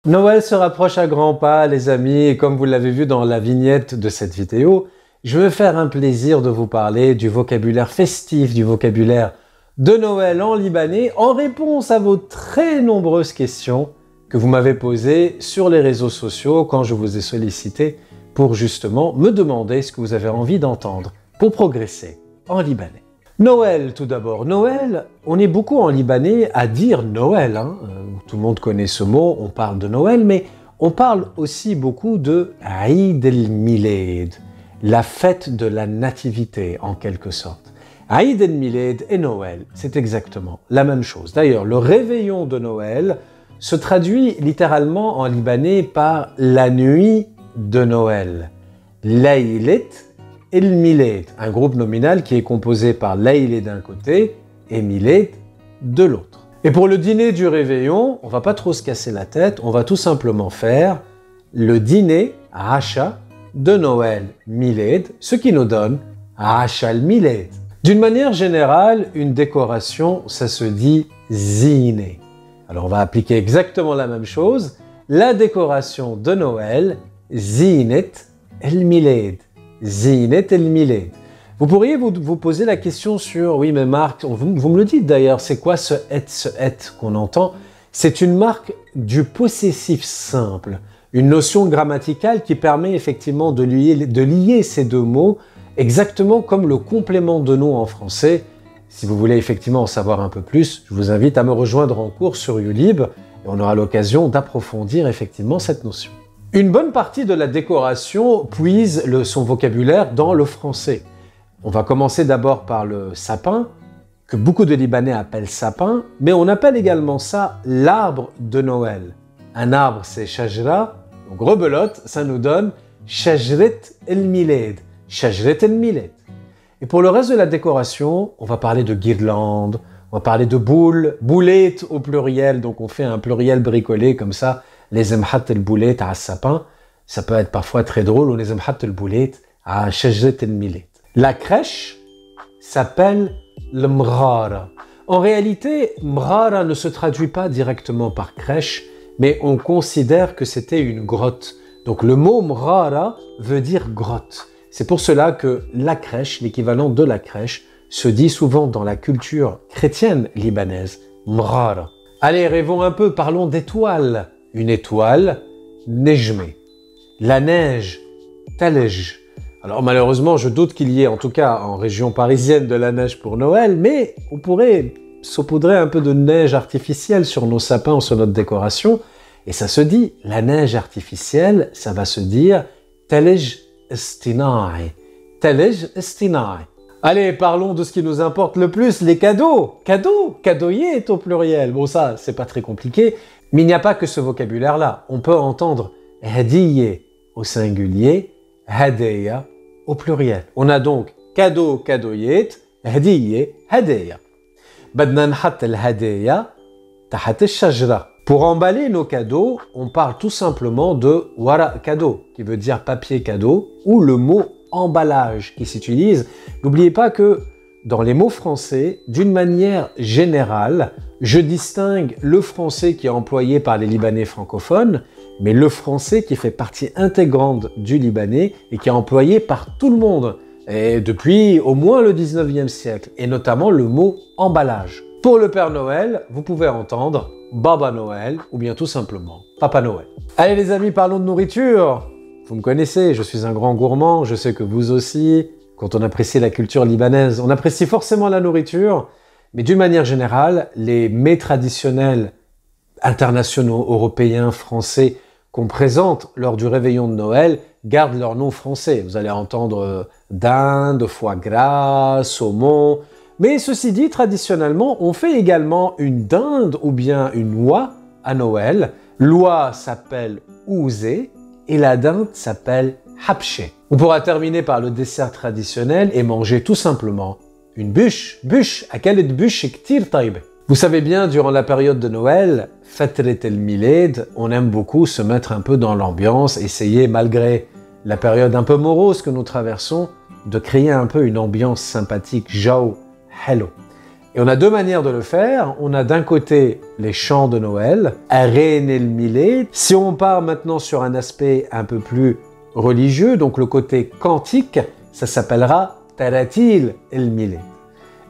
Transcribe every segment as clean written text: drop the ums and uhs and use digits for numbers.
Noël se rapproche à grands pas, les amis, et comme vous l'avez vu dans la vignette de cette vidéo, je veux faire un plaisir de vous parler du vocabulaire festif, du vocabulaire de Noël en libanais, en réponse à vos très nombreuses questions que vous m'avez posées sur les réseaux sociaux quand je vous ai sollicité pour justement me demander ce que vous avez envie d'entendre pour progresser en libanais. Noël, tout d'abord. Noël, on est beaucoup en libanais à dire Noël. Tout le monde connaît ce mot, on parle de Noël, mais on parle aussi beaucoup de Eid el-Milad, la fête de la nativité en quelque sorte. Eid el-Milad et Noël, c'est exactement la même chose. D'ailleurs, le réveillon de Noël se traduit littéralement en libanais par la nuit de Noël. Laylet el-Milad, un groupe nominal qui est composé par Laylet d'un côté et Milad de l'autre. Et pour le dîner du réveillon, on va pas trop se casser la tête, on va tout simplement faire le dîner Asha de Noël Milad, ce qui nous donne Asha al-Milad. D'une manière générale, une décoration, ça se dit ziné. Alors on va appliquer exactement la même chose. La décoration de Noël, zinet el-Milad. Zinet el-Milad. Vous pourriez vous poser la question sur, oui mais Marc, vous me le dites d'ailleurs, c'est quoi ce et qu'on entend? C'est une marque du possessif simple, une notion grammaticale qui permet effectivement de lier ces deux mots exactement comme le complément de nom en français. Si vous voulez effectivement en savoir un peu plus, je vous invite à me rejoindre en cours sur Ulib et on aura l'occasion d'approfondir effectivement cette notion. Une bonne partie de la décoration puise son vocabulaire dans le français. On va commencer d'abord par le sapin, que beaucoup de Libanais appellent sapin, mais on appelle également ça l'arbre de Noël. Un arbre, c'est shajra, donc rebelote, ça nous donne shajret el-Milad, shajret el-Milad. Et pour le reste de la décoration, on va parler de guirlandes, on va parler de boules, boulettes au pluriel, donc on fait un pluriel bricolé comme ça, les emhat el-boulet à sapin, ça peut être parfois très drôle, ou les emhat el-boulet à shajret el-Milad. La crèche s'appelle le mrara. En réalité, mrara ne se traduit pas directement par crèche, mais on considère que c'était une grotte. Donc le mot mrara veut dire grotte. C'est pour cela que la crèche, l'équivalent de la crèche, se dit souvent dans la culture chrétienne libanaise, mrara. Allez, rêvons un peu, parlons d'étoiles. Une étoile, nejmé. La neige, talej. Alors malheureusement, je doute qu'il y ait, en tout cas en région parisienne, de la neige pour Noël, mais on pourrait saupoudrer un peu de neige artificielle sur nos sapins ou sur notre décoration, et ça se dit, la neige artificielle, ça va se dire talej estinai. Talej estinai. Allez, parlons de ce qui nous importe le plus, les cadeaux. Cadeaux, cadeauyer au pluriel. Bon ça, c'est pas très compliqué, mais il n'y a pas que ce vocabulaire-là. On peut entendre hadiye au singulier, hadeya au pluriel. On a donc cadeau, cadeauyer, hadiye, hadeya. Badna nhat al-hadeya tahat al-shajra. Pour emballer nos cadeaux, on parle tout simplement de wara cadeau, qui veut dire papier cadeau, ou le mot emballage qui s'utilise. N'oubliez pas que dans les mots français, d'une manière générale, je distingue le français qui est employé par les Libanais francophones, mais le français qui fait partie intégrante du libanais et qui est employé par tout le monde, et depuis au moins le 19e siècle, et notamment le mot emballage. Pour le Père Noël, vous pouvez entendre Baba Noël ou bien tout simplement Papa Noël. Allez les amis, parlons de nourriture. Vous me connaissez, je suis un grand gourmand, je sais que vous aussi. Quand on apprécie la culture libanaise, on apprécie forcément la nourriture, mais d'une manière générale, les mets traditionnels internationaux, européens, français, qu'on présente lors du réveillon de Noël gardent leur nom français. Vous allez entendre dinde, foie gras, saumon. Mais ceci dit, traditionnellement, on fait également une dinde ou bien une oie à Noël. L'oie s'appelle ouzé et la dinde s'appelle habché. On pourra terminer par le dessert traditionnel et manger tout simplement une bûche. Bûche, akallet bûche ktir taïbe. Vous savez bien, durant la période de Noël, Fatret el-Milad, on aime beaucoup se mettre un peu dans l'ambiance, essayer, malgré la période un peu morose que nous traversons, de créer un peu une ambiance sympathique, jao, hello. Et on a deux manières de le faire. On a d'un côté les chants de Noël, Arène el Millet. Si on part maintenant sur un aspect un peu plus religieux, donc le côté cantique, ça s'appellera Taratil el Millet.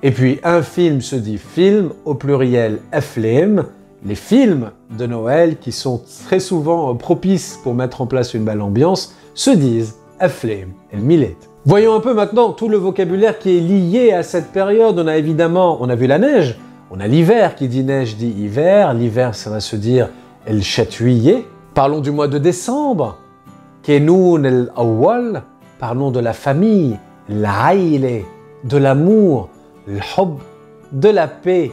Et puis un film se dit film, au pluriel Aflem, les films de Noël qui sont très souvent propices pour mettre en place une belle ambiance, se disent Aflem el Millet. Voyons un peu maintenant tout le vocabulaire qui est lié à cette période. On a vu la neige, on a l'hiver qui dit neige dit hiver, l'hiver ça va se dire el chatouillet. Parlons du mois de décembre, Kenoun el Awwal, parlons de la famille, l'Aïle, de l'amour, l'Hub, de la paix,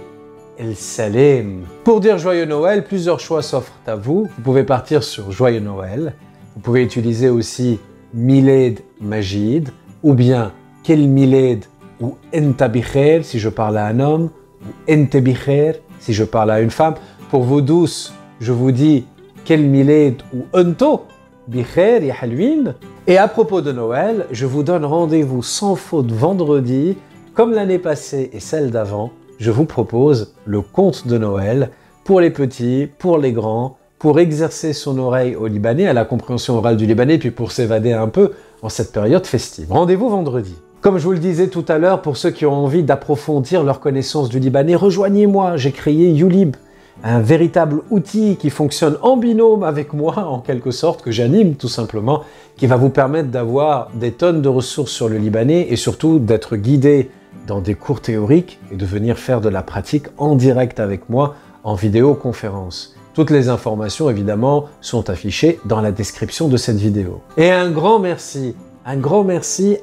el Salim. Pour dire Joyeux Noël, plusieurs choix s'offrent à vous. Vous pouvez partir sur Joyeux Noël, vous pouvez utiliser aussi Miled Majid, ou bien Quel Miled ou Enta Bicher si je parle à un homme, ou Ente Bicher si je parle à une femme. Pour vous douces, je vous dis Quel Miled ou Ento Bicher ya Halwin. Et à propos de Noël, je vous donne rendez-vous sans faute vendredi. Comme l'année passée et celle d'avant, je vous propose le conte de Noël pour les petits, pour les grands, pour exercer son oreille au libanais, à la compréhension orale du libanais, puis pour s'évader un peu en cette période festive. Rendez-vous vendredi. Comme je vous le disais tout à l'heure, pour ceux qui ont envie d'approfondir leur connaissance du libanais, rejoignez-moi, j'ai créé YouLib, un véritable outil qui fonctionne en binôme avec moi, en quelque sorte, que j'anime tout simplement, qui va vous permettre d'avoir des tonnes de ressources sur le libanais et surtout d'être guidé dans des cours théoriques et de venir faire de la pratique en direct avec moi en vidéoconférence. Toutes les informations, évidemment, sont affichées dans la description de cette vidéo. Et un grand merci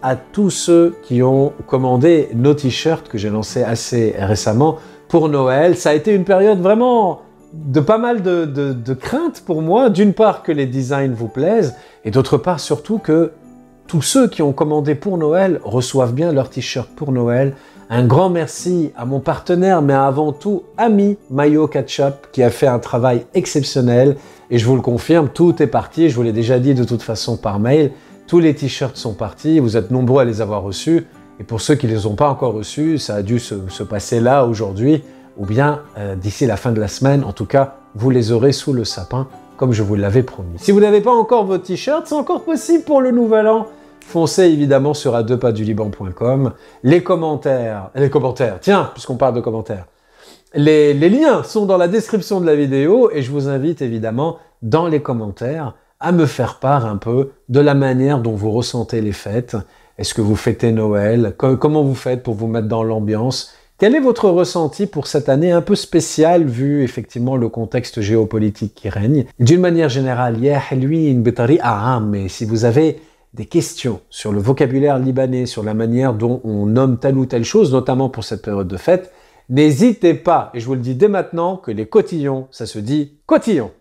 à tous ceux qui ont commandé nos t-shirts que j'ai lancés assez récemment pour Noël. Ça a été une période vraiment de pas mal de craintes pour moi. D'une part que les designs vous plaisent et d'autre part surtout que tous ceux qui ont commandé pour Noël reçoivent bien leur t-shirt pour Noël. Un grand merci à mon partenaire, mais avant tout, ami Mayo Ketchup, qui a fait un travail exceptionnel. Et je vous le confirme, tout est parti. Je vous l'ai déjà dit de toute façon par mail. Tous les t-shirts sont partis. Vous êtes nombreux à les avoir reçus. Et pour ceux qui ne les ont pas encore reçus, ça a dû se passer là aujourd'hui, ou bien d'ici la fin de la semaine. En tout cas, vous les aurez sous le sapin, comme je vous l'avais promis. Si vous n'avez pas encore vos t-shirts, c'est encore possible pour le nouvel an. Foncez évidemment sur adeuxpasduliban.com. Les commentaires, tiens, puisqu'on parle de commentaires, les liens sont dans la description de la vidéo et je vous invite évidemment dans les commentaires à me faire part un peu de la manière dont vous ressentez les fêtes. Est-ce que vous fêtez Noël? Comment vous faites pour vous mettre dans l'ambiance? Quel est votre ressenti pour cette année un peu spéciale vu effectivement le contexte géopolitique qui règne? D'une manière générale, mais si vous avez des questions sur le vocabulaire libanais, sur la manière dont on nomme telle ou telle chose, notamment pour cette période de fête, n'hésitez pas, et je vous le dis dès maintenant, que les cotillons, ça se dit cotillon.